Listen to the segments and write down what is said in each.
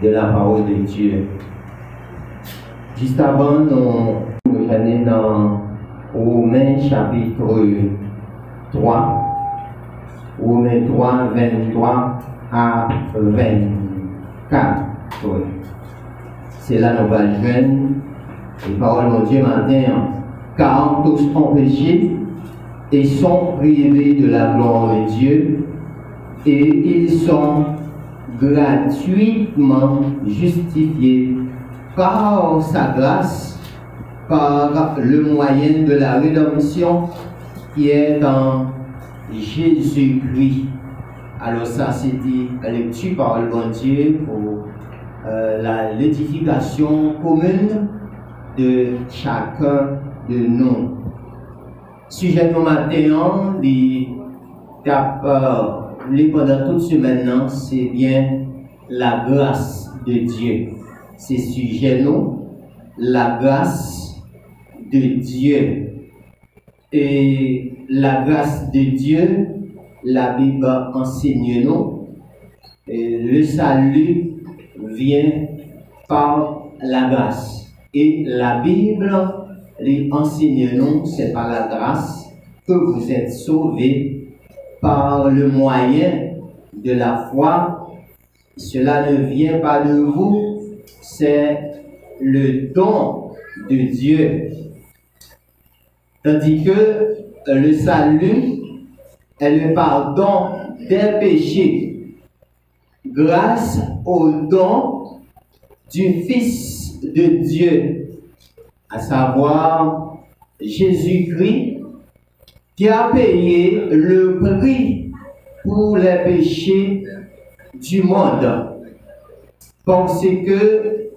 de la parole de Dieu. Juste avant, nous allons dans Romains chapitre 3, Romains 3, 23 à 24. C'est là nous allons joindre les paroles de Dieu matin. Car tous ont péché et sont privés de la gloire de Dieu, et ils sont gratuitement justifiés par sa grâce, par le moyen de la rédemption qui est en Jésus-Christ. Alors ça, c'était la lecture par le bon Dieu pour l'édification commune de chacun de nous. Sujet de matin, pendant toute semaine, c'est bien la grâce de Dieu. C'est sujet nous, la grâce de Dieu. Et la grâce de Dieu, la Bible enseigne nous. Et le salut vient par la grâce. Et la Bible les enseigne nous, c'est par la grâce que vous êtes sauvés par le moyen de la foi. Cela ne vient pas de vous, c'est le don de Dieu. Tandis que le salut est le pardon des péchés grâce au don du Fils de Dieu, à savoir Jésus-Christ, qui a payé le prix pour les péchés du monde. Parce que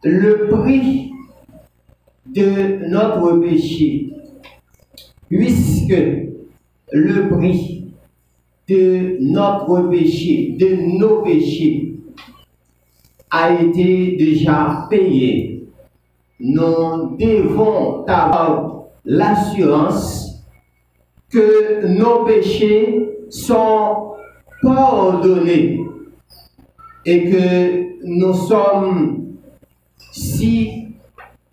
le prix de notre péché, puisque le prix de notre péché, de nos péchés, a été déjà payé, nous devons avoir l'assurance que nos péchés sont pardonnés et que nous sommes si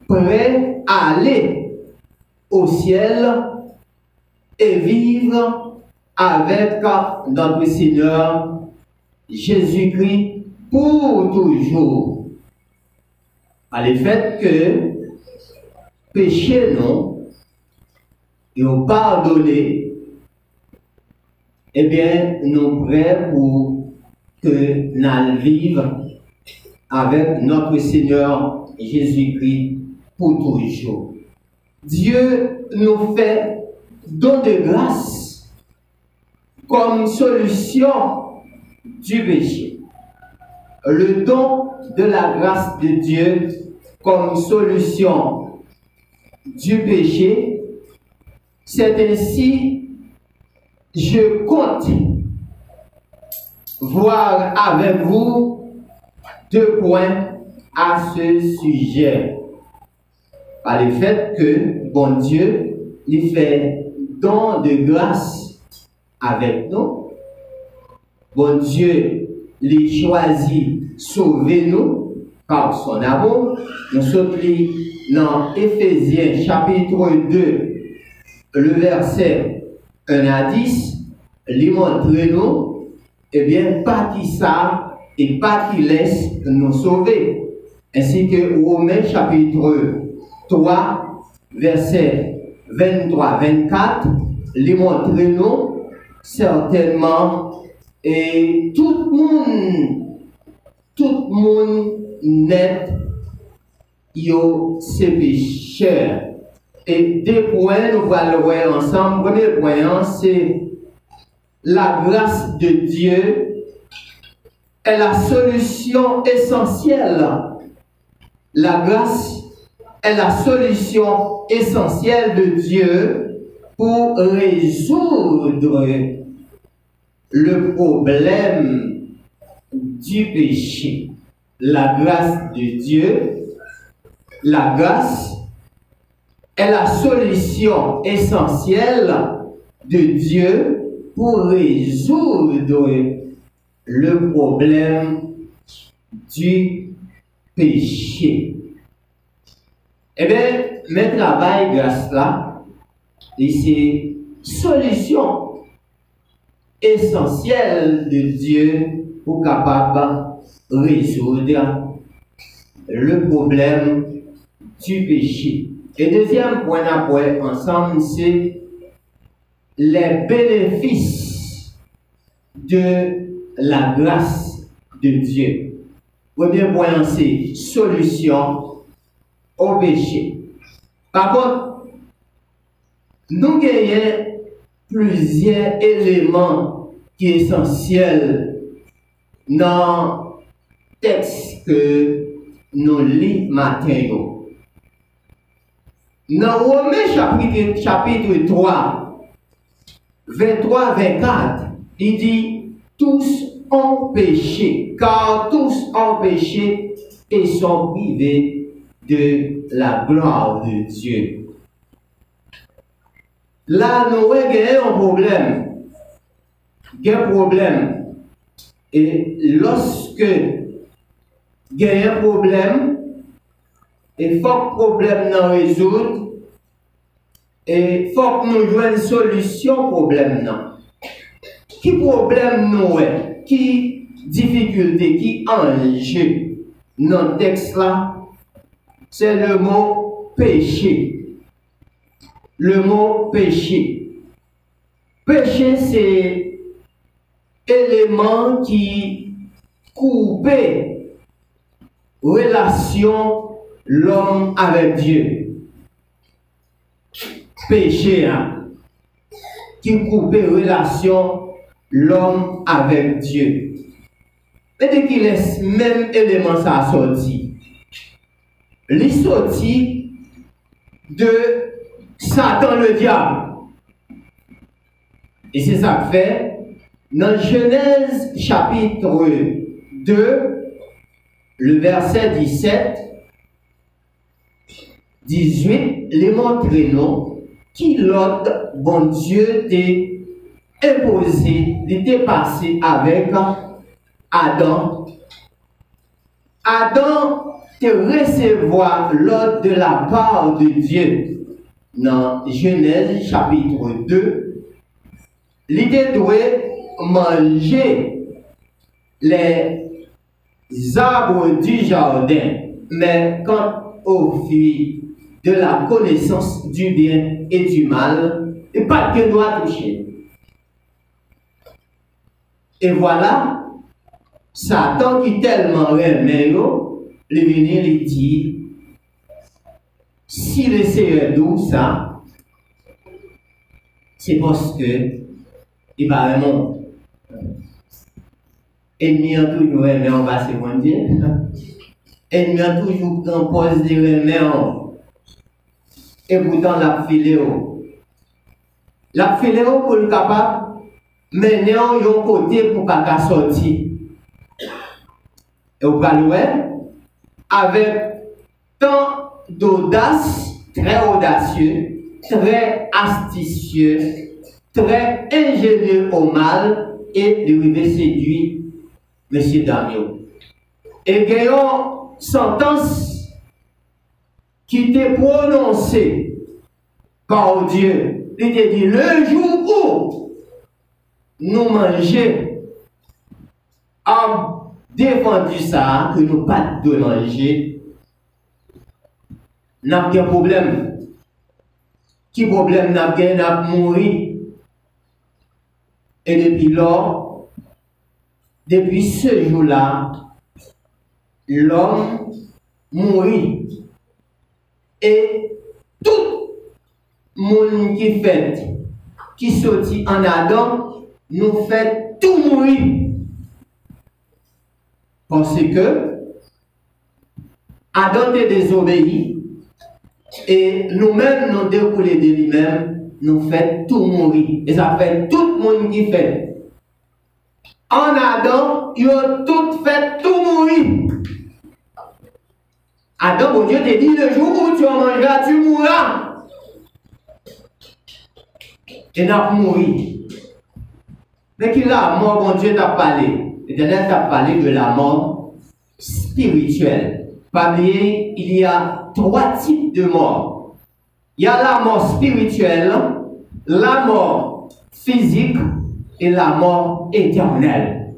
prêts à aller au ciel et vivre avec notre Seigneur Jésus-Christ pour toujours. Par le fait que péché non, et au pardonner, eh bien, nous prêts pour que nous vivions avec notre Seigneur Jésus-Christ pour toujours. Dieu nous fait don de grâce comme solution du péché. Le don de la grâce de Dieu comme solution du péché, c'est ainsi, je compte voir avec vous 2 points à ce sujet. Par le fait que, bon Dieu, il fait don de grâce avec nous. Bon Dieu, il choisit sauver nous par son amour. Nous sommes dans Éphésiens chapitre 2, le verset 1 à 10, il montre nous, eh bien, pas qui ça et pas qui laisse nous sauver. Ainsi que Romains chapitre 3, verset 23-24, il montre nous certainement, et tout le monde net, yo c'est pécheur. Et 2 points, nous allons voir ensemble. Premier point, c'est la grâce de Dieu est la solution essentielle. La grâce est la solution essentielle de Dieu pour résoudre le problème du péché. La grâce de Dieu, la grâce est la solution essentielle de Dieu pour résoudre le problème du péché. Eh bien, mes travail grâce là, et c'est solution essentielle de Dieu pour capable résoudre le problème du péché. Et deuxième point d'après ensemble, c'est les bénéfices de la grâce de Dieu. Premier point, c'est solution au péché. Par contre, nous gagnons plusieurs éléments qui sont essentiels dans le texte que nous lisons matin. Dans Romains chapitre 3, 23-24, il dit tous ont péché, car tous ont péché et sont privés de la gloire de Dieu. Là, nous avons un problème. Un problème. Et lorsque il y a un problème, il faut que le problème nous résoudre. Et il faut que nous jouions une solution au problème. Qui problème nous est? Qui difficulté, qui enjeu dans le texte là? C'est le mot péché. Le mot péché. Péché, c'est élément qui coupe relation l'homme avec Dieu. Péché, hein, qui coupe relation l'homme avec Dieu. Et dès qu'il laisse même élément ça sorti. Il sorti de Satan le diable. Et c'est ça que fait dans Genèse chapitre 2, le verset 17, 18, les montre nous qui l'autre bon Dieu t'a imposé, t'est passé avec Adam. Adam te recevoir l'ordre de la part de Dieu. Dans Genèse chapitre 2, l'idée doit manger les arbres du jardin, mais quand au fruit de la connaissance du bien et du mal, et pas que doit toucher. Et voilà, Satan qui tellement remet, il vient lui dire, si le Seigneur d'où ça, c'est parce que il va vraiment. Ennemi a toujours aimé, on va se mentir. Ennemi a toujours compose de remède. Et pourtant, la filéo. La filéo pour le capable, mener un côté pour pas sortir. Et au Galouet, avec tant d'audace, très audacieux, très astucieux, très ingénieux au mal, et de arriver séduire M. Damio. Et gagnons sentence qui était prononcée par Dieu. Il te dit, le jour où nous mangeons, a défendu ça, que nous pas de manger, n'a pas de problème. Qui problème n'a pas n'a mourir. Et depuis lors, depuis ce jour-là, l'homme mourit. Et tout le monde qui fait, qui sortit en Adam, nous fait tout mourir. Parce que Adam est désobéi et nous-mêmes nous découlons de lui-même, nous fait tout mourir. Et ça fait tout le monde qui fait. En Adam, ils ont tout fait tout mourir. Adam, bon Dieu te dit, le jour où tu en mangeras, tu mourras. Et n'a pas mouru. Mais qui la mort, bon Dieu t'a parlé. L'Éternel t'a parlé de la mort. spirituelle. Parmi eux, il y a 3 types de mort. Il y a la mort spirituelle, la mort physique et la mort éternelle.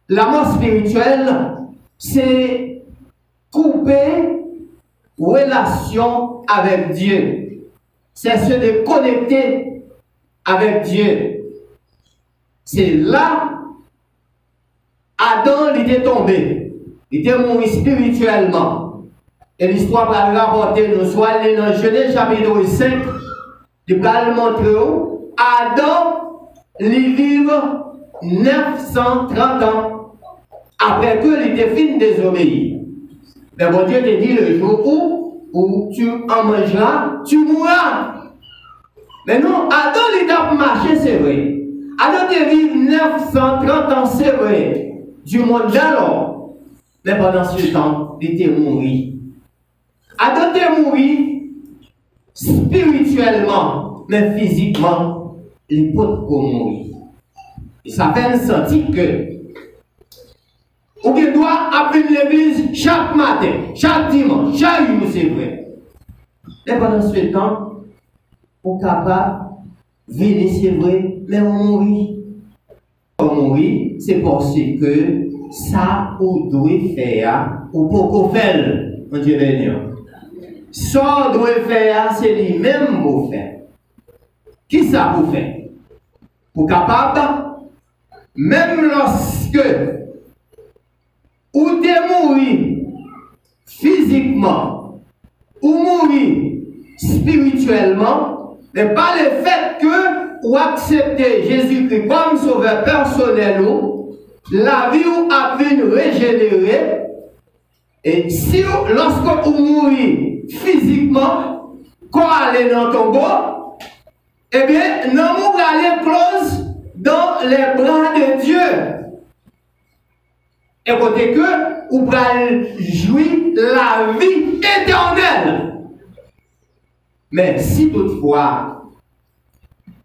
La mort spirituelle, c'est couper relation avec Dieu. C'est se déconnecter avec Dieu. C'est là, Adam il est tombé. Il était mort spirituellement. Et l'histoire va le rapporter, nous soit dans Genèse chapitre 5, il va le montrer. Adam, il vit 930 ans après que il était fini de désobéir. Mais bon Dieu te dit le jour où tu en mangeras, tu mourras. Mais non, Adam il a marché, c'est vrai. Adam te vit 930 ans, c'est vrai. Du monde d'alors. Mais pendant ce temps, il était mort. Adam était mort spirituellement, mais physiquement, il peut pas mourir. Et ça fait sentir que ou bien doit appeler l'église chaque matin, chaque dimanche, chaque jour, c'est vrai. Et pendant ce temps, on est capable de venir, c'est vrai, mais on mourit. On mourit, c'est parce que ça, on doit faire, ou pour faire, on dit béni. Ça, on doit faire, c'est lui-même pour faire. Qui ça pour faire? Pour capable, même lorsque ou t'es mouru physiquement ou mouru spirituellement, mais pas le fait que ou accepter Jésus-Christ comme sauveur personnel ou la vie ou a vu régénérer. Et si lorsque vous mourrez physiquement, quand allez dans le tombeau, eh bien, non, vous allez close dans les bras de Dieu. Et côté que vous allez jouir la vie éternelle. Mais si toutefois,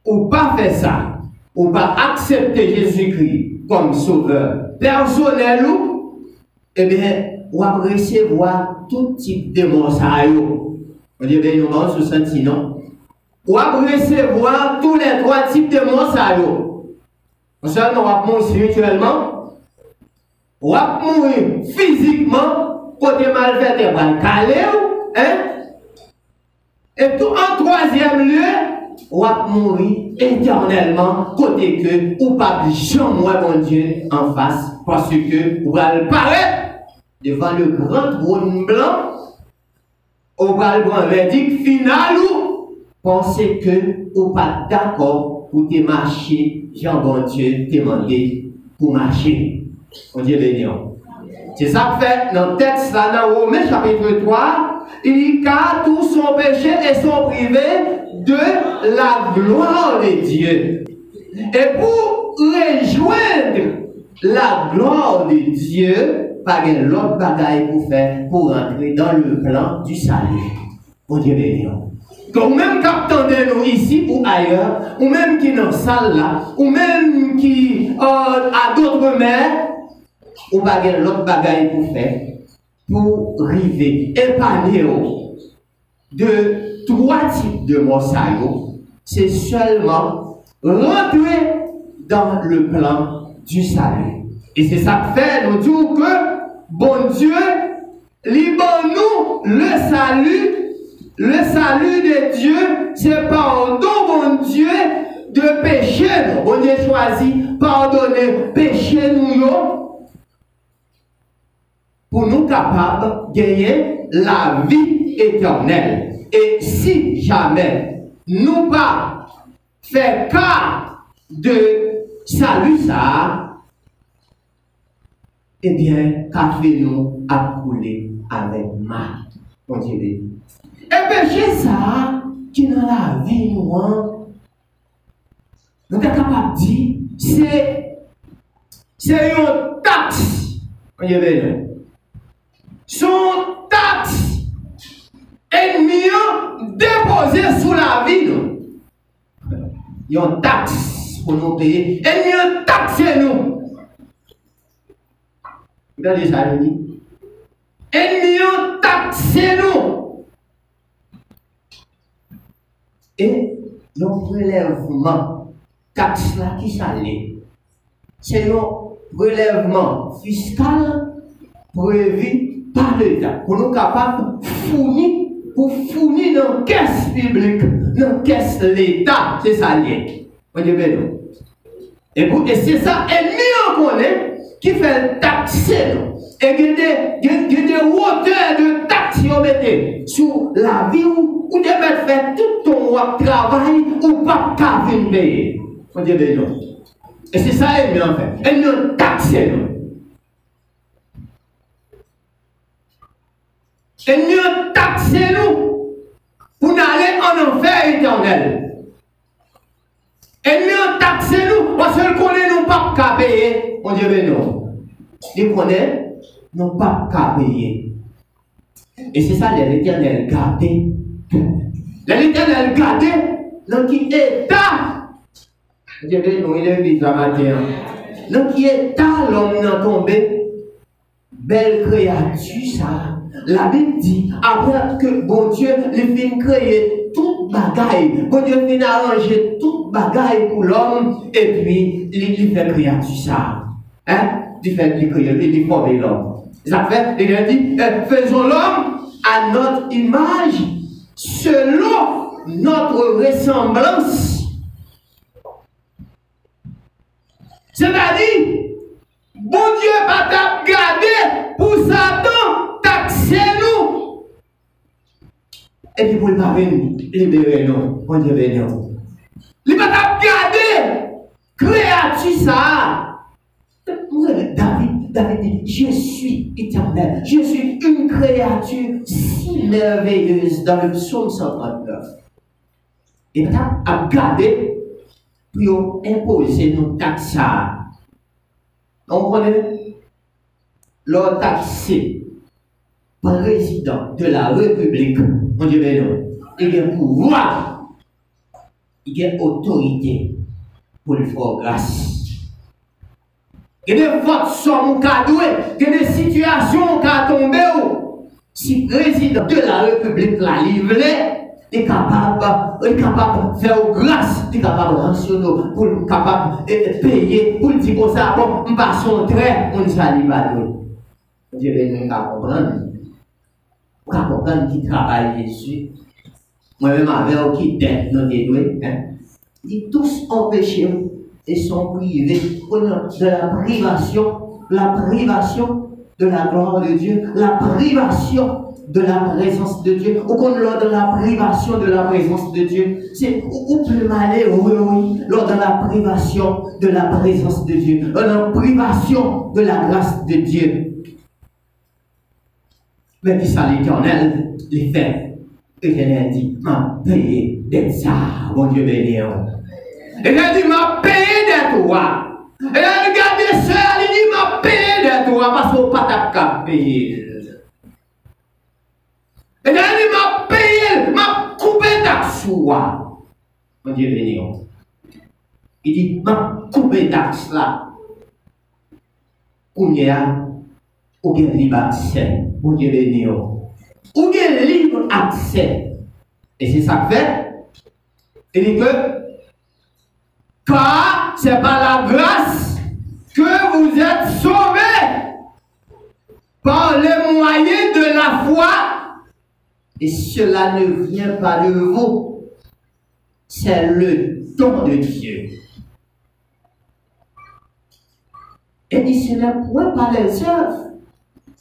ou pas fait ça, ou pas accepter Jésus-Christ comme sauveur personnel, eh bien, vous allez recevoir tout type de mensonges. On dit, bien, nous avons ce sentiment. Vous allez recevoir tous les 3 types de mensonges. Non seulement on va mourir spirituellement, on va mourir physiquement, côté mal fait, on va caler, hein? Et tout en 3e lieu, on va mourir éternellement, côté que, ou pas jamais moi, mon Dieu, en face, parce que, vous allez paraître devant le grand trône blanc, on va le prendre verdict final ou pensez que, ou pas d'accord pour te marcher, Jean bon Dieu, te demander pour marcher. On dit béni. C'est ça que fait dans le texte là, dans Romains chapitre 3, il car tout son péché et sont privés de la gloire de Dieu. Et pour rejoindre la gloire de Dieu, pas l'autre bagaille pour faire pour entrer dans le plan du salut. On dit béni. Donc même quand nous ici ou ailleurs, ou même qui dans la salle là, ou même qui a d'autres mères, ou pas l'autre bagaille pour faire, pour arriver, épargner de 3 types de mensonges, c'est seulement rentrer dans le plan du salut. Et c'est ça que fait, nous disons que, bon Dieu, libère-nous le salut de Dieu, c'est pardon, bon Dieu, de péché. Bon Dieu choisit, pardonner, péché nous, pour nous capables de gagner la vie éternelle. Et si jamais nous pas fait cas de salut ça, eh bien, qu'a fait nous à couler avec mal. On dirait. Et péché ça, qui dans la vie nous, nous sommes capables de dire, c'est une taxe. On dirait. Son taxe ennemi déposée sous la vie. Il y a une taxe pour nous payer. Ennemi taxe nous. Regardez ça, il dit. Ennemi ont taxé nous. Et le relèvement, taxe là qui s'allait, c'est un relèvement fiscal prévu par l'État pour nous capables de fournir dans la caisse publique, dans la caisse de l'État, c'est ça lié. Et c'est ça, ennemi on connaît qui fait taxer nous. Et il y a des hauteurs de taxes qui ont été sur la vie où tu devais faire tout ton travail ou pas qu'à venir payer. On dit non. Et c'est ça ennemi en fait. Ennemi on taxé nous. Ennemi on taxé nous pour aller en enfer éternel. Ennemi on taxé nous parce que connaît nous pas qu'à payer. On dit non. Il connaît non pas qu'à payer. Et c'est ça l'Éternel gardé. L'Éternel gardé dans qui état. Je vais nous il est vite à matin. Dans qui état l'homme n'a tombé. Belle créature ça. La Bible dit après que bon Dieu il fin créer toute bagaille. Bon Dieu fin arranger toute bagaille pour l'homme et puis il fait créature ça. Hein? Il fait il forme l'homme. Ça fait, il a dit, faisons l'homme à notre image, selon notre ressemblance. C'est-à-dire, bon Dieu va t'a garder pour Satan, taxer nous. Et puis pour le pas venir, libérer nous, bon Dieu béni. Il va t'a garder, créature ça. David dit, je suis éternel, je suis une créature si merveilleuse dans le psaume 139. Et maintenant, à garder pour imposer nos taxes. On connaît le taxé président de la République, on dit non, il a pouvoir, il a autorité pour le faire grâce. Il y a des votes sont cadoués, il y a des situations qui ont tombé. Si le président de la République l'a livré, il est capable de faire grâce, il est capable de rançonner, pour être capable de payer, pour dire comme ça, bon, on passe son trait, on s'allie pas de nous. Dieu veut nous comprendre. Vous comprendre qui travaille dessus. Moi-même, avec qui tête dans les doigts, ils tous ont péché. Et sont privés de la privation de la gloire de Dieu, la privation de la présence de Dieu, ou qu'on lors de la privation de la présence de Dieu, c'est ou plus malheureux, oui, lors de la privation de la présence de Dieu, lors de la privation de la grâce de Dieu. Mais puis ça, l'Éternel les fait. L'Éternel dit, m'a payé d'être ça, mon Dieu béni. Et il a dit, m'a payé de toi. Et il a regardé ça, il dit, m'a payé de toi, parce qu'on n'a pas qu'à payer. Et il a dit, m'a payé, m'a coupé ta soie. Mon Dieu béni. Il dit, m'a coupé ta là. Ou bien libre accès. Mon Dieu béni. Ou bien libre accès. Et c'est ça que fait. Il dit que, car c'est par la grâce que vous êtes sauvés par le moyen de la foi. Et cela ne vient pas de vous. C'est le don de Dieu. Et dit, ce n'est point par les œuvres,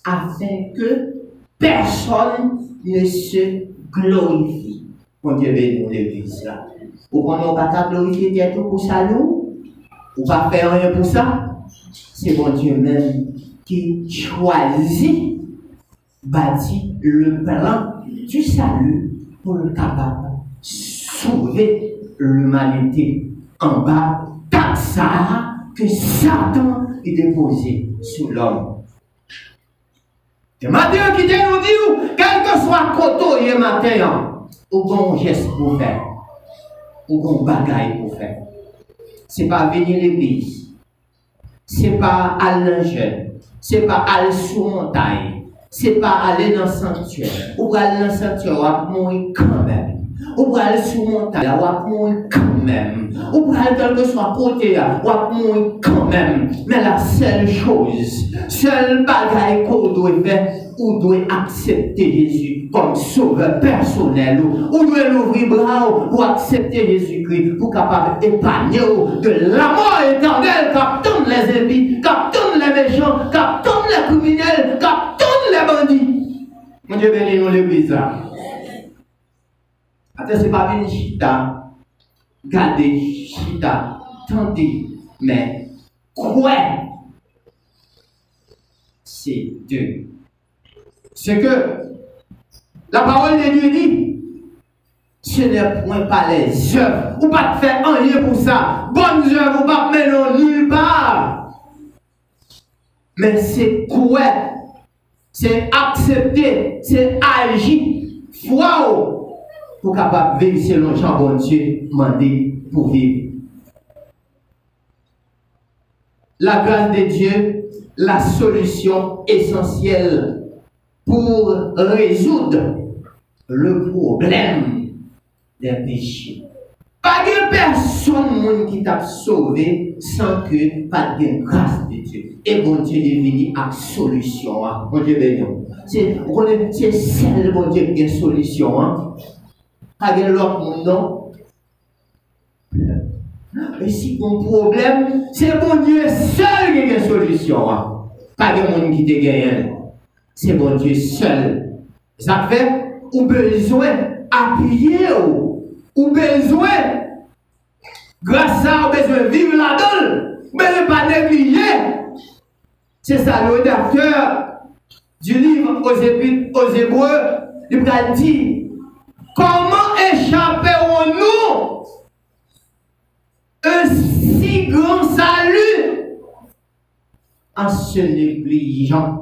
afin que personne ne se glorifie. Mon Dieu béni l'église là. Ou qu'on n'a pas glorifier Dieu pour ça, nous, ou pas faire rien pour ça, c'est mon Dieu même qui choisit, bâtit le plan du salut pour le capable de sauver l'humanité en bas ça que Satan est déposé sur l'homme. C'est Matthieu qui nous dit, quel que soit le côté matin, ou bon geste pour faire. Ou qu'on bagaille pour faire. C'est pas venir à l'église. C'est pas aller jeune. C'est pas aller sous montagne. c'est pas aller dans le sanctuaire. Ou pour aller dans le sanctuaire, on va mourir quand même. Ou pour aller sur montagne, on va mourir quand même. Ou pour aller quel que soit côté, on va mourir quand même. Mais la seule chose, seule bagaille qu'on doit faire, on doit accepter Jésus comme sauveur personnel. On doit l'ouvrir bras pour accepter Jésus-Christ, pour capable d'épargner de la mort éternelle, captonne les impies, captonne les méchants, captonne les criminels, captonne les bandits. Mon Dieu béni nous l'église là. Attends, c'est pas une chita, gardez chita, tendez, mais quoi? C'est deux. C'est que la parole de Dieu dit, ce n'est point pas les œuvres, ou pas de faire rien pour ça. Bonnes œuvres, ou pas de mettre nulle part. Mais c'est quoi? C'est accepter, c'est agir. Foi pour capable de vivre selon Jean bon Dieu demandé pour vivre. La grâce de Dieu, la solution essentielle pour résoudre le problème des péchés. Pas de personne qui t'a sauvé sans que pas de grâce de Dieu. Et bon Dieu est venu à solution. Bon Dieu béni. C'est celle bon Dieu qui a solution. Pas de l'autre monde, non. Et si mon problème, c'est bon Dieu seul qui a une solution. Pas de monde qui te gagne. C'est bon Dieu seul. Ça fait, ou besoin d'appuyer, ou besoin, grâce à, ou besoin de vivre là-dedans, mais ne pas négliger. C'est ça le rédacteur du livre aux Hébreux, il a dit, comment échapperons-nous un si grand salut en se négligeant?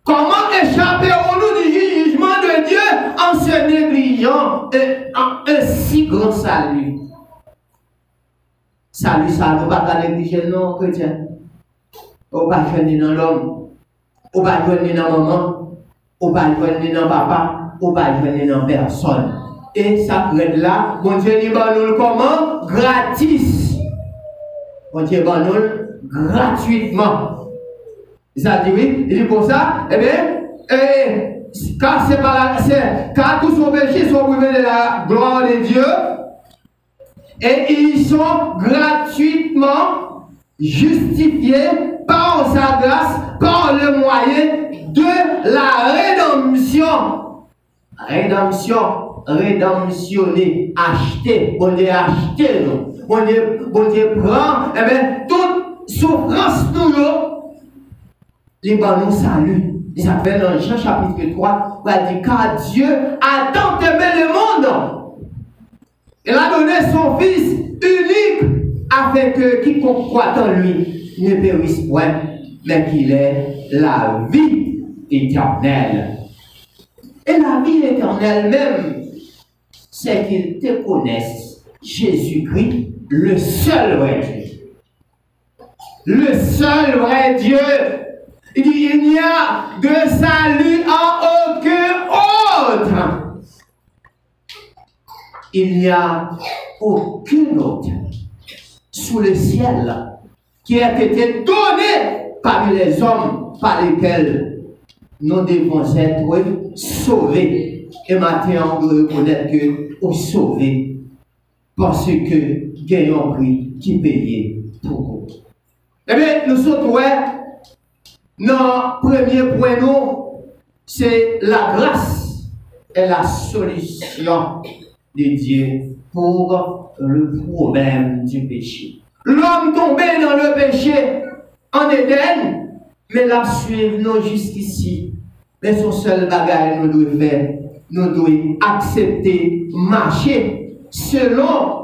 Comment échapperons-nous du jugement de Dieu en se négligeant un si grand salut? Salut, ça ne va pas négliger, non, chrétien. On va pas jouer dans l'homme, on va jouer dans maman, on va jouer dans papa, on va jouer dans personne. Et ça prête là, bon Dieu dit nous comment? Gratis. Bon Dieu nous gratuitement. Ça dit oui, il dit pour ça, eh bien, car c'est pas la, car tous nos péchés sont privés de la gloire de Dieu, et ils sont gratuitement justifiés par sa grâce, par le moyen de la rédemption. Rédemptionner, acheter, on est acheté, on est prend, eh bien, toute souffrance nous, les bons salut. Il s'appelle dans Jean chapitre 3, il dit car Dieu a tant aimé le monde. Il a donné son Fils unique afin que quiconque croit en lui ne périsse point, mais qu'il ait la vie éternelle. Et la vie éternelle même, c'est qu'ils te connaissent, Jésus-Christ, le seul vrai Dieu. Le seul vrai Dieu. Il dit, il n'y a de salut en aucun autre. Il n'y a aucun autre sous le ciel qui a été donné parmi les hommes par lesquels nous devons être sauvés. Et maintenant, on doit reconnaître que nous sommes sauvés parce que gagnons prix qui payait pour nous. Eh bien, nous sommes notre premier point, c'est la grâce et la solution de Dieu pour le problème du péché. L'homme tombé dans le péché en Éden, mais la suivre nous jusqu'ici. Mais son seul bagage nous doit faire, nous devons accepter, marcher selon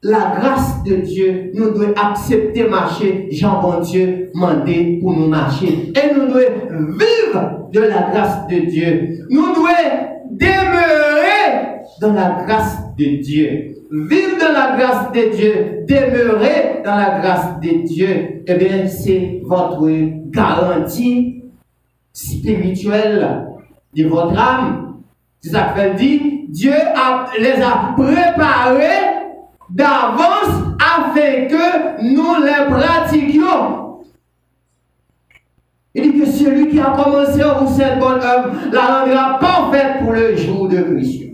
la grâce de Dieu. Nous devons accepter, marcher, Jean bon Dieu mandé pour nous marcher. Et nous devons vivre de la grâce de Dieu. Nous devons demeurer dans la grâce de Dieu. Vivre dans la grâce de Dieu, demeurer dans la grâce de Dieu, eh bien, c'est votre garantie spirituelle de votre âme. C'est ça que fait dit, Dieu les a préparés d'avance afin que nous les pratiquions. Il dit que celui qui a commencé en vous cette bonne œuvre la rendra parfaite pour le jour de Christ.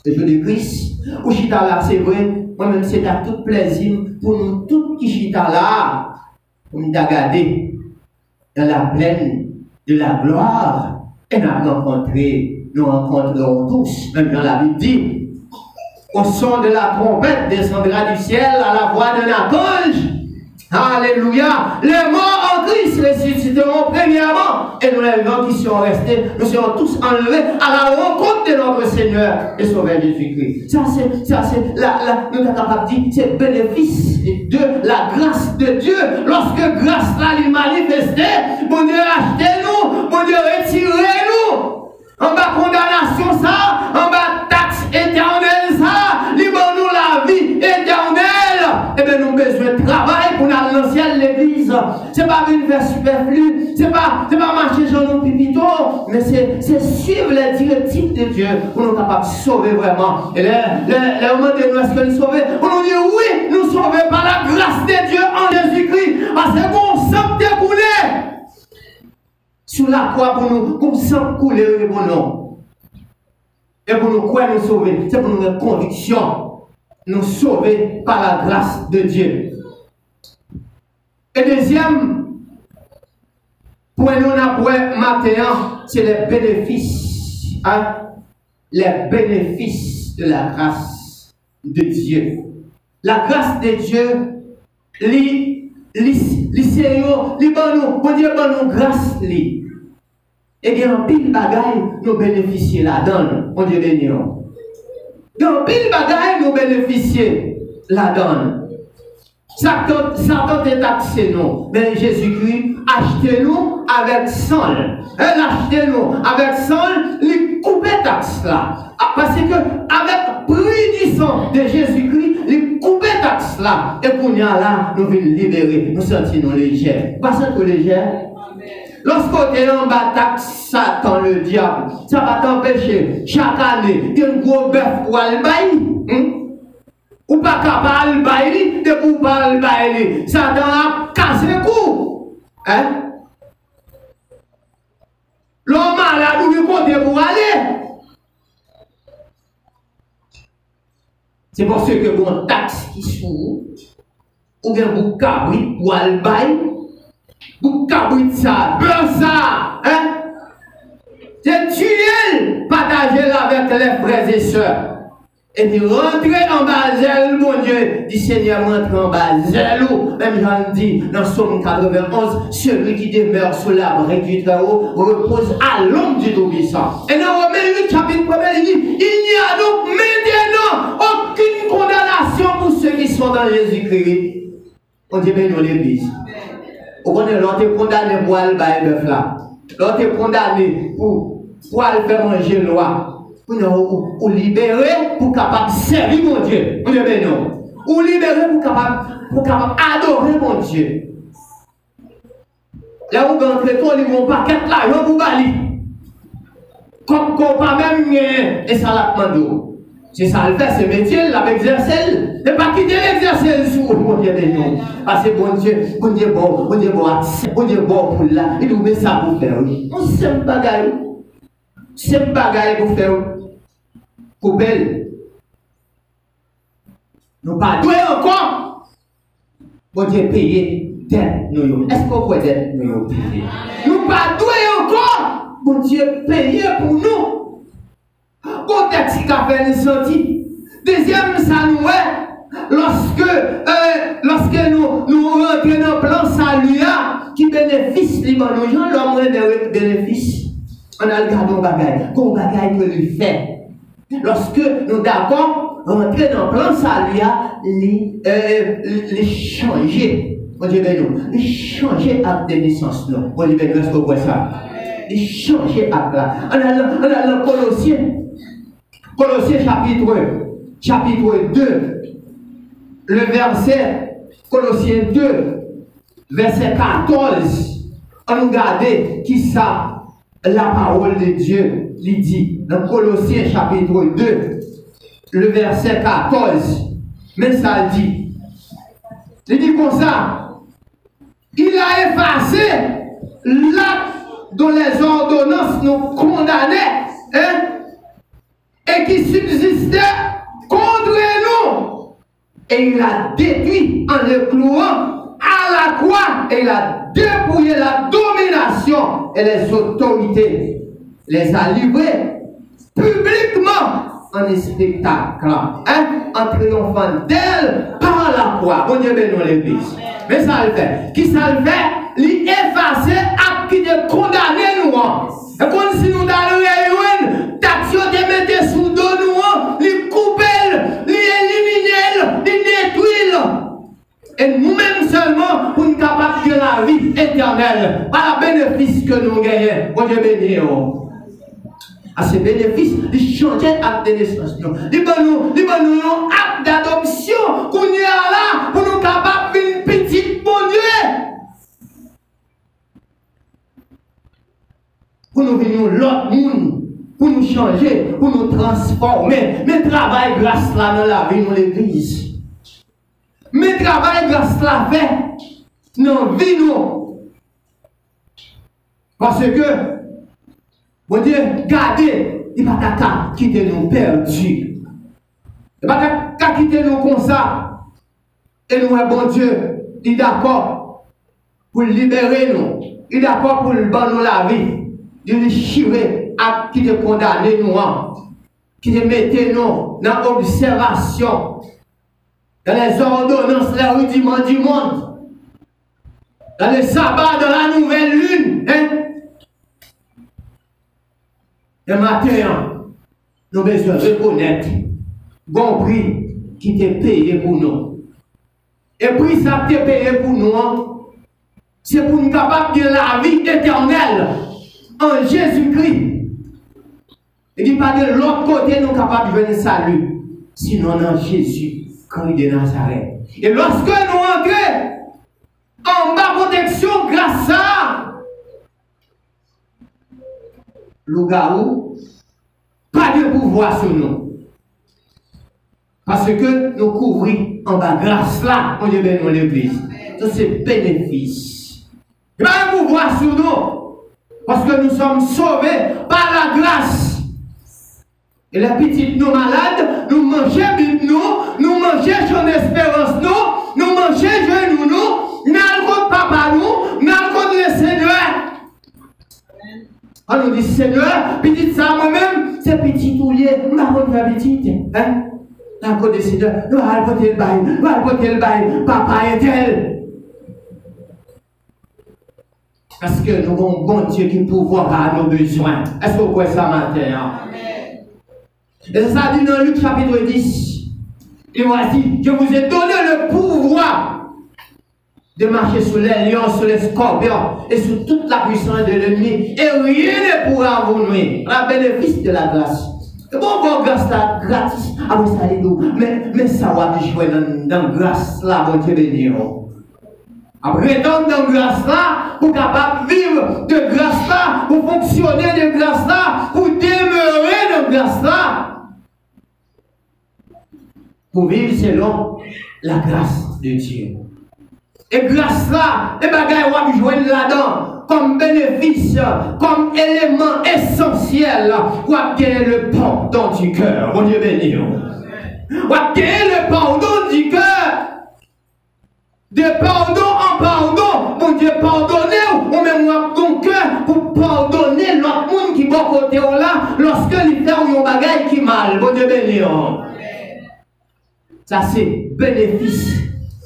Le jour de Christ, ou chita là, c'est vrai, moi-même c'est à tout plaisir pour nous tous qui chita là, pour nous regarder dans la plaine de la gloire et nous rencontrerons tous, même dans la Bible dit, au son de la trompette descendra du ciel à la voix d'un archange. Alléluia. Les morts en Christ ressusciteront premièrement et nous les vivants qui seront restés, nous serons tous enlevés à la rencontre de notre Seigneur et Sauveur Jésus-Christ. Ça c'est, nous sommes capables de dire, c'est le bénéfice de la grâce de Dieu. Lorsque grâce là lui manifestée, bon Dieu achetez-nous, bon Dieu retirez-nous. En bas condamnation ça, en bas taxe éternelle ça, libère-nous la vie éternelle. Eh bien, nous avons besoin de travail pour aller dans le ciel l'église. Ce n'est pas venir faire superflu, ce n'est pas marcher sur nos pipito, mais c'est suivre les directives de Dieu pour nous capables de sauver vraiment. Et les moments de nous, est-ce que nous sauver? On nous dit oui, nous sauver par la grâce de Dieu en Jésus-Christ. Parce que bon sang découlé sur la croix pour nous, comme sang couler le bon nom. Et pour nous, quoi nous sauver? C'est pour nous conviction. Nous sauver par la grâce de Dieu. Et deuxième point, nous avons matin, c'est les bénéfices. Hein? Les bénéfices de la grâce de Dieu. La grâce de Dieu, bon Dieu, bon nous grâce. Et bien, en pile bagaille, nous bénéficions là-dedans. Bon Dieu béni. Dans pile bagaille, nous bénéficions là-dedans. Satan est taxé nous. Mais Jésus-Christ, achetez-nous avec sang. Achetez-nous avec sang, il coupe taxe là. Parce que avec prix du sang de Jésus-Christ, il coupe taxe là. Et pour nous là, nous venons libérer, nous sentir légers. Pas sentir légers. Lorsqu'on est en bataille, Satan, le diable, ça va t'empêcher chaque année qu'un gros bœuf pour aller bailler. Ou pas capable de bailler, de pour pas le bailler. Satan a cassé le cou. Hein? L'homme malade, où il compte pour aller. C'est pour ceux que bon taxe qui s'ouvre, ou bien pour cabri pour aller bailler. Vous cabrit ça, beurre ça, hein? C'est tuer, partager avec les frères et sœurs. Et puis rentrer en bas zèle, mon Dieu, dit Seigneur, rentre en bas zèle. Même Jean dit dans Somme 91, celui qui demeure sous l'abri du Très-Haut repose à l'ombre du Tout-Puissant. Et dans Romains 8, chapitre 1, il dit, il n'y a donc maintenant aucune condamnation pour ceux qui sont dans Jésus-Christ. On dit, mais nous l'église. Vous connaissez, l'on est condamné pour aller bailler bœuf là. L'on est condamné pour aller faire manger loi. Ou libérer pour capable servir mon Dieu. Ou libérer non. Ou libérer pour capable adorer mon Dieu. Là où vous entrez, ils vont pas qu'être là, ils vont vous balayer. Comme qu'on pas même et ça l'a demandé. C'est ça le fait, ce métier, il l'a exercé. Ne pas quitter l'exercice sur mon Dieu de nous. Parce que bon Dieu bon, bon Dieu bon pour là. Il nous met ça pour faire. On s'aime bagaille. C'est bagaille pour faire. Pour belle. Nous pas doués encore. Bon Dieu payer dette nous. Est-ce qu'on peut dette nous payer? Nous pas doués encore. Bon Dieu payer pour nous. Contexte qui a fait une sortie. Deuxième, ça nous est, lorsque nous rentrons dans le plan salut, qui bénéficie, les gens, l'homme de bénéfice, on a le gardon bagaille, qu'on bagaille que lui fait. Lorsque nous d'accord, rentrer dans le plan salut, les changer. On dit, ben non, les changer acte de naissance, non. On dit, ben non, est-ce qu'on voit ça? Les changer acte là. On a le Colossiens. Colossiens chapitre 2, le verset, Colossiens 2, verset 14, On nous garde qui ça, la parole de Dieu, il dit dans Colossiens chapitre 2, le verset 14. Mais ça dit, il dit comme ça, il a effacé l'acte dont les ordonnances nous condamnaient, hein, et qui subsistait contre nous. Et il a détruit en le clouant à la croix, et il a dépouillé la domination et les autorités, les a livrés publiquement en spectacle, hein, en triomphant d'elle par la croix. Bon Dieu bénisse l'église. Mais ça le fait. Qui ça le fait? Lui effacer à qui te condamner nous. Et comme si nous allons taxi te mettre sous dos nous, lui couper, lui éliminer, lui détruire. Et nous-mêmes seulement pour nous capables de la vie éternelle, par le bénéfice que nous gagnons. Bon Dieu bénisse. À ces bénéfices, ils changeaient l'acte de naissance. Ils nous acte d'adoption qu'on est là pour nous capables d'une petite bon Dieu. Pour nous venir l'autre monde, pour nous changer, pour nous transformer. Mais travail grâce là dans la vie, dans l'église. Mais travail grâce là fait dans la vie, nous. Parce que bon Dieu, gardez, il ne va pas quitter nous perdus. Il ne va pas quitter nous comme ça. Et nous, bon Dieu, il est d'accord pour libérer nous. Il est d'accord pour nous donner la vie. Il est chiré à qui te condamner nous, qui te mette nous dans l'observation, dans les ordonnances, les rudiments du monde, dans le sabbat de la nouvelle lune. Hein? Et maintenant, nous avons besoin de reconnaître bon prix qui t'est payé pour nous. Et prix ça t'est payé pour nous, c'est pour nous capables de la vie éternelle en Jésus-Christ. Et dit pas de l'autre côté, nous capables de venir salut, sinon en Jésus-Christ de Nazareth. Et lorsque nous entrons en bas protection grâce à le garou, pas de pouvoir sur nous. Parce que nous couvrons en bas grâce là, on est bien dans l'église. Ça c'est bénéfice. Il n'y a pas de pouvoir sur nous. Parce que nous sommes sauvés par la grâce. Et les petites nous malades, nous mangeons nous mangeons son espérance nous mangeons genoux nous n'allons papa nous n'allons le Seigneur. On nous dit Seigneur, petit ça moi-même, c'est petit toulier, nous allons faire petit. Hein? La côte du Seigneur, nous allons porter le bail, papa est tel. Parce que nous avons un bon Dieu qui pourvoira à nos besoins. Est-ce que vous croyez ça matin? Hein? Et ça dit dans Luc chapitre 10. Il m'a dit, je vous ai donné le pouvoir de marcher sur les lions, sur les scorpions et sur toute la puissance de l'ennemi. Et rien ne pourra vous nuire. Le bénéfice de la grâce. Et bon, grâce là, gratis. Ah oui, ça est doux. Mais ça va jouer dans la grâce là, bon Dieu béni. Après, dans la grâce là, pour capable vivre de grâce là, pour fonctionner de grâce là, pour demeurer de grâce là. Pour vivre selon la grâce de Dieu. Et grâce là, les bagages vont jouer là-dedans comme bénéfice, comme élément essentiel pour gagner le pardon du cœur. Bon Dieu béni. Pour gagner le pardon du cœur. De pardon en pardon, bon Dieu pardonnez ou même ton cœur pour pardonner l'autre monde qui va côté là lorsque il fait un bagage qui mal. Bon Dieu béni. Ça c'est bénéfice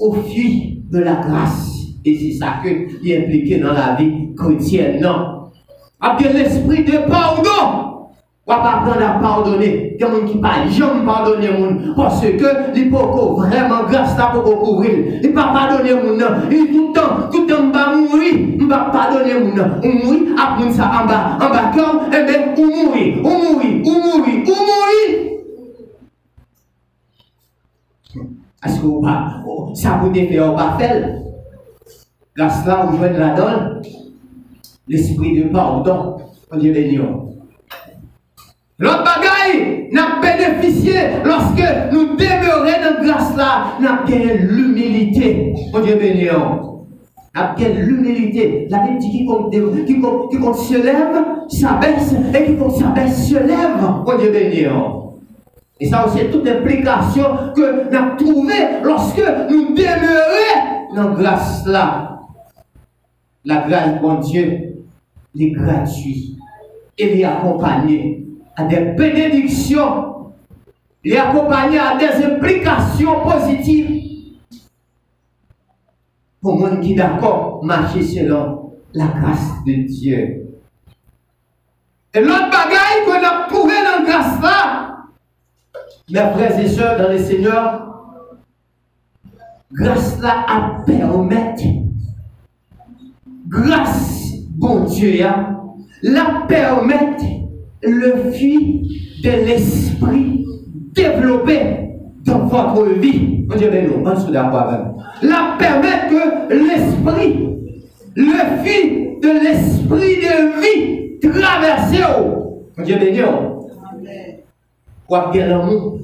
au fil de la grâce. Et c'est ça qui est impliqué dans la vie chrétienne. Non. Avec l'esprit de pardon. On ne va pas apprendre à pardonner. Il y a des gens qui ne pas jamais pardonner les gens. Parce que il peut vraiment grâce là pour couvrir. Il ne va pas pardonner les gens. Il tout le temps, va mourir. Il ne va pas pardonner les gens. On mourit, après ça en bas cœur, et bien on mourit. Est-ce que ça vous défait ou pas faire? Grâce là, vous jouez la donne. l'esprit de pardon. Mon Dieu béni. L'autre bagaille, n'a bénéficié lorsque nous demeurons dans grâce là, n'a gagné l'humilité. Mon Dieu béni. N'a gagné l'humilité. La Bible dit quiconque se lève, s'abaisse, et quiconque s'abaisse se lève. Mon Dieu béni. Et ça aussi, toute implication que nous avons trouvée lorsque nous demeurons dans grâce là. La grâce, mon Dieu, est gratuite. Elle est accompagnée à des bénédictions. Elle est accompagnée à des implications positives. Pour moi qui est d'accord, marcher selon la grâce de Dieu. Et l'autre bagaille qu'on a trouvé dans la grâce là, mes frères et sœurs dans le Seigneur, grâce là à permettre, grâce, bon Dieu, la permettre le fruit de l'esprit développé dans votre vie. On dit, ben non, on est d'accord avec vous. La permettre que l'esprit, le fruit de l'esprit de vie traverse. On dit, ben non. Quoi bien l'amour.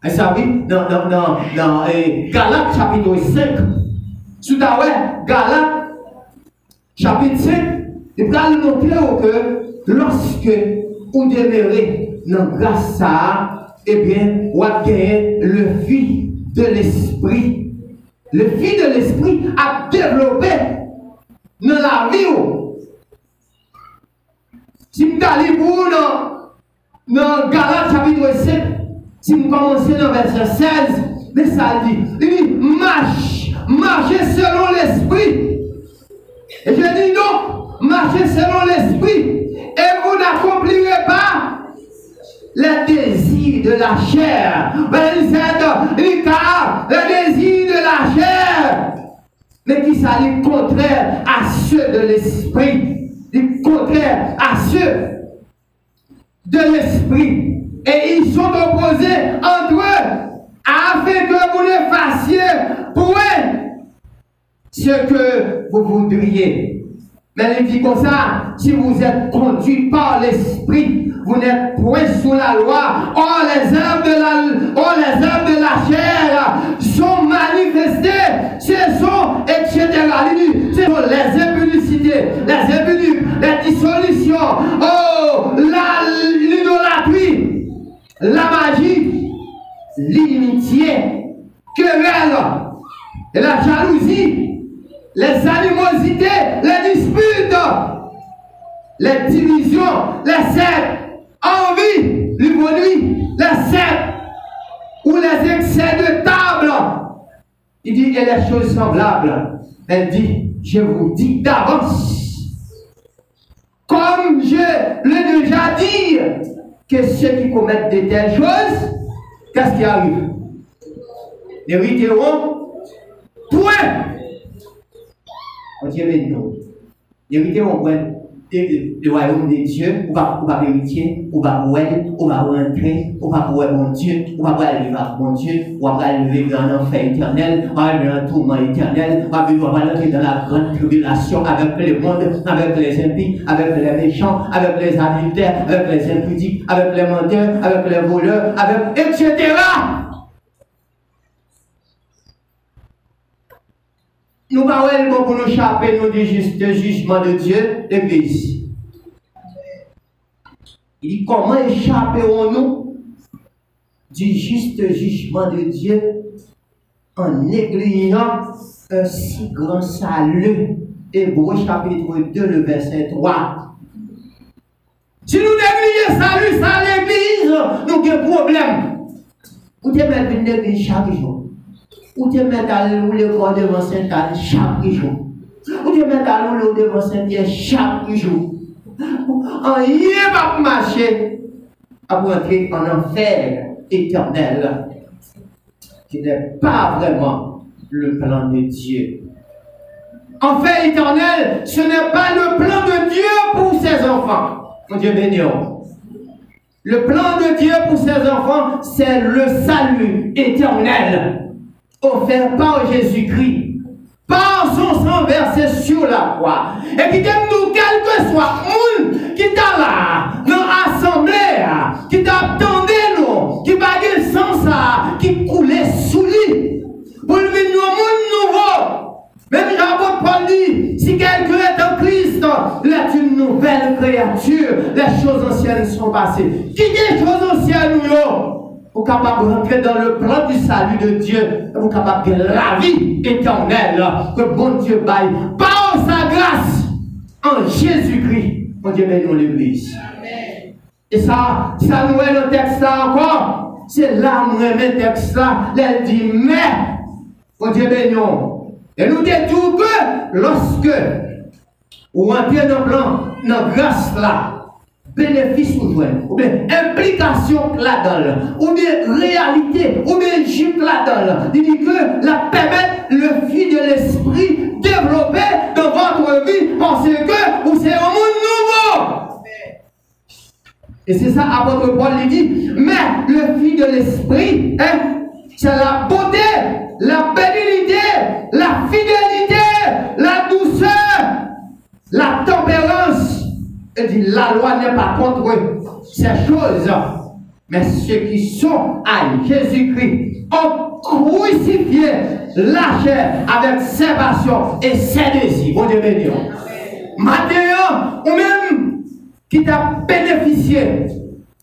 Et ça dit dans Galates chapitre 5. Sous Galates chapitre 5, il va nous montrer que lorsque vous demeurez dans grâce ça, eh bien, vous avez le fruit de l'esprit. Le fruit de l'esprit a développé dans la vie. Si vous allez dans Galates chapitre 5, si vous commencez dans verset 16, mais ça dit, il dit, marchez selon l'esprit. Et je dis donc, marchez selon l'esprit, et vous n'accomplirez pas les désirs de la chair. Les désirs de la chair, mais qui s'allient contraire à ceux de l'esprit, contraire à ceux de l'esprit. Et ils sont opposés entre eux, afin que vous ne fassiez pour eux ce que vous voudriez. Mais il dit comme ça, si vous êtes conduit par l'esprit, vous n'êtes point sous la loi. Or les œuvres de la chair sont manifestées. Ce sont, etc. Ce sont les impudicités, les impudictes, les dissolutions, l'idolâtrie, la magie, l'inimitié, querelle, la jalousie, les animosités, les disputes, les divisions, les sectes, envie, l'ironie, les sectes ou les excès de table. Il dit, et les choses semblables. Elle dit, je vous dis d'avance, comme je l'ai déjà dit, que ceux qui commettent de telles choses, qu'est-ce qui arrive? Hériteront point. On dit, mais non. Hériteront point. Le royaume de Dieu, on va vérifier, on va voir, on va rentrer, on va voir mon Dieu, on va voir le mon Dieu, on va lever dans l'enfer éternel, on va aller dans le tourment éternel, on va aller dans la grande tribulation avec le monde, avec les impies, avec les méchants, avec les adultères, avec les impudiques, avec les menteurs, avec les voleurs, avec etc. Nous parlons pour nous échapper du jugement de Dieu, l'Église. Il dit comment échapperons-nous du juste jugement de Dieu en négligeant un si grand salut? Hébreux chapitre 2, le verset 3. Si nous négligeons salut à l'Église, nous avons un problème. Vous devez mettre une église chaque jour. Ou te mettre à l'eau le corps devant Saint-Anne chaque jour. Ou te mettre à l'eau devant Saint-Pierre chaque jour. En y va marcher à entrer en enfer éternel. Qui n'est pas vraiment le plan de Dieu. Enfer éternel, ce n'est pas le plan de Dieu pour ses enfants. Mon Dieu béni. Le plan de Dieu pour ses enfants, c'est le salut éternel offert par Jésus-Christ. par son sang versé sur la croix. Et qui t'aime nous, quel que soit le monde qui t'a là, dans l'assemblée, qui t'attendait nous, qui baguait le sang ça, qui coulait sous lui, pour le venir au monde nouveau. Même Jean-Paul Paul dit, si quelqu'un est en Christ, il est une nouvelle créature. Les choses anciennes sont passées. Qui dit les choses anciennes, nous, pour capable de rentrer dans le plan du salut de Dieu, pour capable de la vie éternelle que bon Dieu baille par sa grâce en Jésus-Christ. Mon Dieu bénisse l'Église. Et ça nous est le texte là encore. C'est là où on met le texte là. Elle dit, mais, mon Dieu bénisse. Et nous disons que lorsque vous entrez dans le plan, dans la grâce là, bénéfice ou joint, ou bien implication là-dedans, ou bien réalité, ou bien jupe là-dedans, il dit que la permettre le fil de l'esprit développé dans votre vie parce que vous êtes un monde nouveau. Et c'est ça, apôtre Paul lui dit, mais le fil de l'esprit, c'est la beauté, la bénignité, la fidélité, la douceur, la tempérance. Il dit, la loi n'est pas contre ces choses, mais ceux qui sont à Jésus-Christ ont crucifié la chair avec ses passions et ses désirs. Bon Dieu béni. Maintenant, ou même qui t'a bénéficié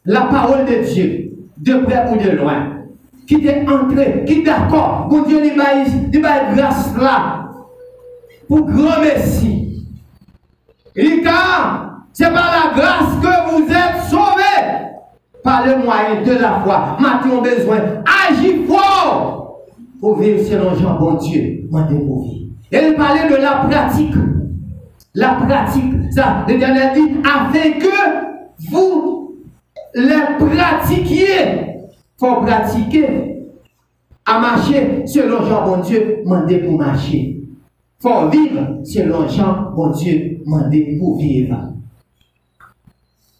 la parole de Dieu, de près ou de loin, qui t'est entré, qui d'accord, bon Dieu, il va grâce là, pour grand merci. Car c'est par la grâce que vous êtes sauvés, par le moyen de la foi. Maintenant, besoin, agis fort pour vivre selon Jean, bon Dieu, mandez pour vivre. Et il parlait de la pratique. La pratique, ça, l'Éternel dit, afin que vous les pratiquiez. Il faut pratiquer à marcher selon Jean, bon Dieu, mandez pour marcher. Il faut vivre selon Jean, bon Dieu, mandez pour vivre.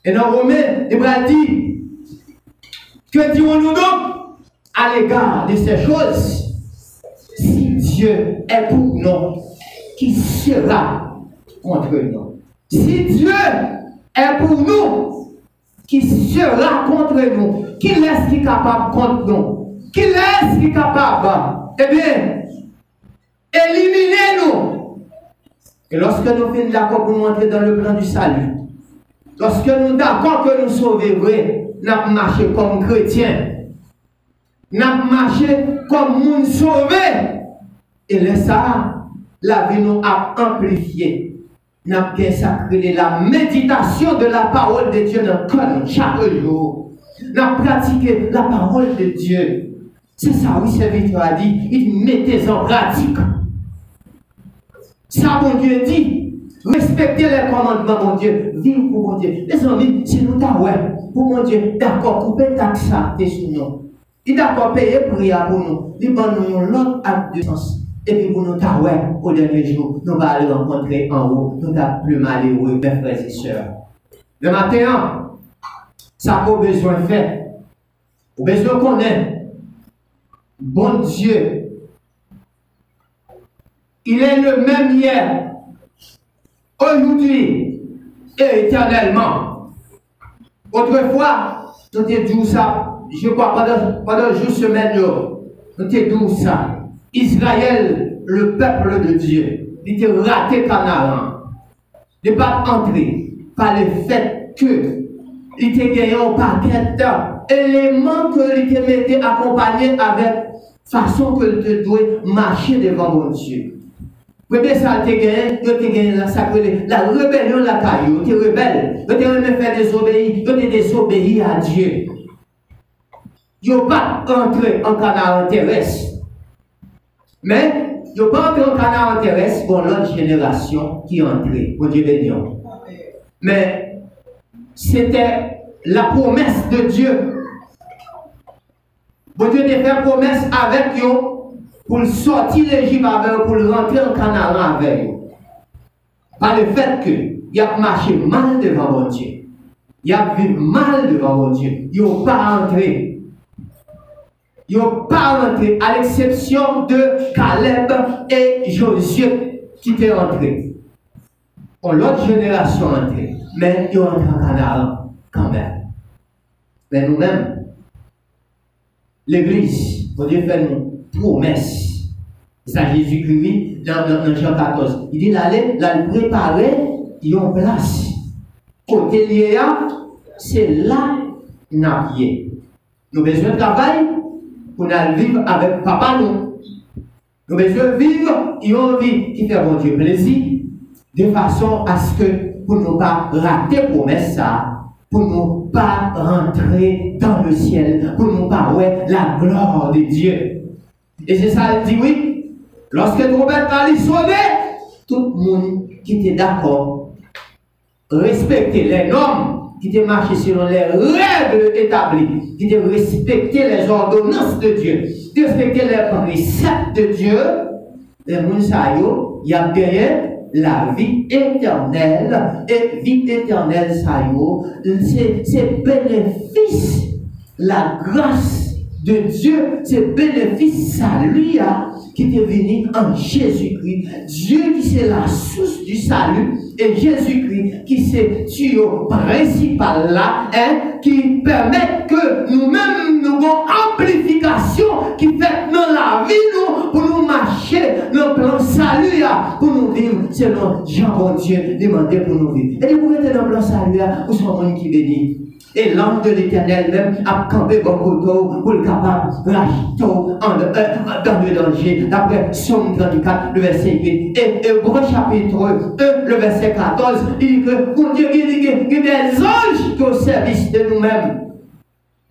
Et dans Romains, il dit, que dirons-nous donc à l'égard de ces choses? Si Dieu est pour nous, qui sera contre nous? Si Dieu est pour nous, qui sera contre nous? Qui est-ce qui est capable contre nous? Qui est-ce qui est capable? Eh bien, éliminez-nous. Et lorsque nous finissons d'accord pour entrer dans le plan du salut, lorsque nous sommes d'accord que nous sauvons, nous avons marché comme chrétiens, nous avons marché comme monde sauvé. Et là, ça, la vie nous a amplifié. Nous avons bien sacré la méditation de la parole de Dieu dans le cœur chaque jour. Nous avons pratiqué la parole de Dieu. C'est ça, oui, serviteur a dit. Il dit, mettez en pratique. Ça, mon Dieu dit. Respectez les commandements, mon Dieu. Vivez pour mon Dieu. Les amis, si nous t'avons, pour mon Dieu, d'accord, couper taxe sur nous. Il est d'accord, payer prière pour nous. Il va nous l'autre acte de sens. Et puis pour nous t'avons, au dernier jour, nous allons aller rencontrer en haut. Nous n'avons plus malheureux, mes frères et sœurs. Le matin, ça n'a pas besoin de faire. Au besoin qu'on ait. Bon Dieu, il est le même hier, aujourd'hui et éternellement. Autrefois, nous avons dit ça, je crois, pendant une semaine, nous avons dit ça. Israël, le peuple de Dieu, il était raté Canaan. Il n'est pas entré par le fait que il était gagné un paquet d'éléments que il était accompagné avec façon que tu dois marcher devant mon Dieu. Premier ça tu gagné la sacrée, la rébellion la caillou, tu es rebelle, tu es faire désobéir, tu es désobéi à Dieu. Tu n'as pas entré en Canaan terrestre. Mais tu n'as pas entré en Canaan terrestre pour l'autre génération qui est entrée. Mon Dieu béni. Mais c'était la promesse de Dieu. Bon Dieu a fait promesse avec eux pour sortir l'Égypte avec eux, pour rentrer en Canaan avec eux. Par le fait qu'il a marché mal devant mon Dieu. Il a vécu mal devant mon Dieu. Il n'a pas entré. ils n'ont pas rentré, à l'exception de Caleb et Josué qui étaient entrés. L'autre génération entrée, mais ils ont entré en Canaan quand même. Mais nous-mêmes, l'Église, Dieu fait une promesse. Ça, Jésus-Christ, dans Jean 14, il dit d'aller préparer une place. Côté lié, c'est là nous avons nous besoin de travail pour nous vivre avec papa nous. Nous besoin de vivre une vie qui fait bon Dieu plaisir, de façon à ce que pour ne pas rater la promesse, pour ne pas rentrer dans le ciel, pour ne pas voir la gloire de Dieu. Et c'est ça, il dit oui, lorsque le trompette a sonné, tout le monde qui était d'accord, respecter les normes, qui te marché selon les règles établies, qui te respecter les ordonnances de Dieu, qui respecter les préceptes de Dieu, les gens, il y a gagné la vie éternelle. Et vie éternelle, c'est bénéfice, la grâce de Dieu, c'est bénéfice, salut qui est venu en Jésus-Christ. Dieu qui c'est la source du salut et Jésus-Christ qui c'est tuyau principal là, qui permet que nous-mêmes nous avons amplification qui fait dans la vie nous pour nous marcher dans le plan salut pour nous vivre selon Jean bon Dieu demandé pour nous vivre. Et vous êtes dans le plan salut pour ce monde qui bénit. Et l'ange de l'Éternel même a campé beaucoup d'eau pour le capable de racheter dans le danger. D'après Somme 34, le verset 8. Et Hébreux chapitre 1, le verset 14, il dit que mon Dieu, il y a des anges qui au service de nous-mêmes.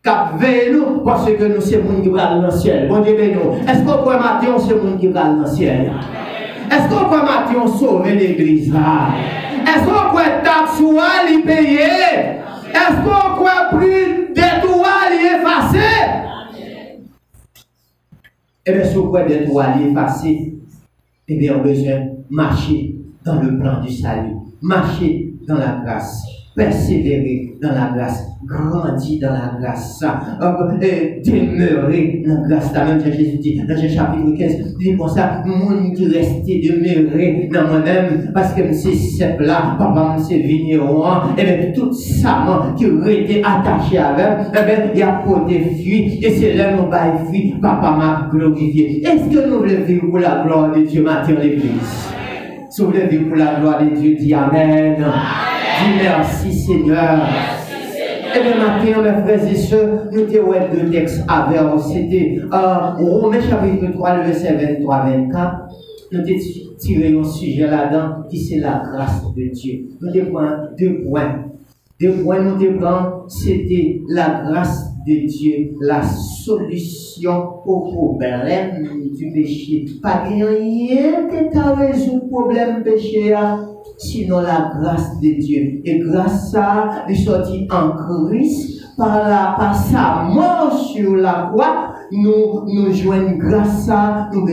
Cap nous parce que nous sommes les gens qui vont dans le ciel. Bon Dieu, nous. Est-ce qu'on peut mater, c'est les gens qui vont dans le ciel? Est-ce qu'on peut mater, sauver l'église? Est-ce qu'on peut taxer ou aller payer? Est-ce qu'on peut plus d'étoiles et effacer? Eh bien, si on peut d'étoiles et effacer, eh bien, on a besoin de marcher dans le plan du salut, marcher dans la grâce, persévérer dans la grâce, grandir dans la grâce, demeurer dans la grâce. La même Jésus dit dans le chapitre 15, il dit comme ça, monde qui reste demeurer dans moi-même, parce que c'est simple là, papa c'est vigneron, et bien tout ça qui aurait été attaché avec, et bien il y a porté fuit, et c'est là nous va fuir, papa m'a glorifié. Est-ce que nous voulons vivre pour la gloire de Dieu maintenant l'église? Si vous voulez vivre pour la gloire de Dieu, dis Amen. Dis merci Seigneur. Et bien maintenant, mes frères et sœurs, nous avons deux textes avec nous. C'était Romains chapitre 3, le verset 23-24. Nous avons tiré un sujet là-dedans qui c'est la grâce de Dieu. Nous avons deux points. Deux points nous avons, c'était la grâce de Dieu, la solution au problème du péché. Pas rien que tu as résolu le problème péché, sinon la grâce de Dieu. Et grâce à il sorti en Christ, par sa mort sur la croix, nous joignons grâce à nous.